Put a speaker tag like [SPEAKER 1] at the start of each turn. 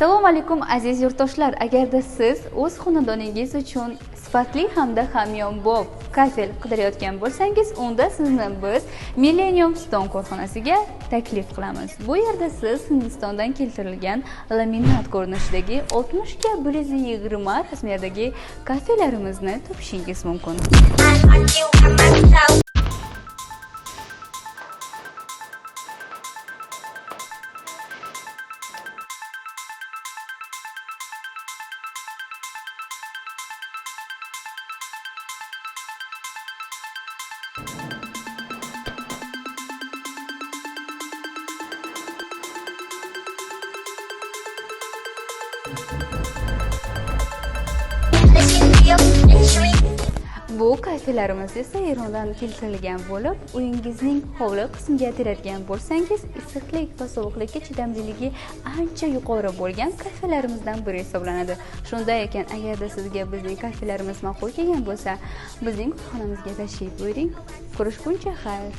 [SPEAKER 1] Assalomu alaykum aziz yurtdoshlar. Agarda siz o'z xonadoningiz uchun sifatli hamda hamyonbop kafel qidirayotgan bo'lsangiz, unda sizni biz Millennium Stone korxonasiga taklif qilamiz. Bu yerda siz Hindistondan keltirilgan laminat ko'rinishidagi 60 ga 120 razmerdagi kafelarimizni topishingiz mumkin. Bu kafelarimiz esa Erondan keltirilgan bo'lib, uyingizning hovli qismiga teradigan bo'lsangiz, issiqlik va sovuqlikka chidamliligi ancha yuqori bo'lgan kafelarimizdan biri hisoblanadi. Shunday ekan, agarda sizga bizning kafelarimiz ma'qul kelgan bo'lsa, bizning xonamizga tashrif buyuring. Ko'rishguncha xayr.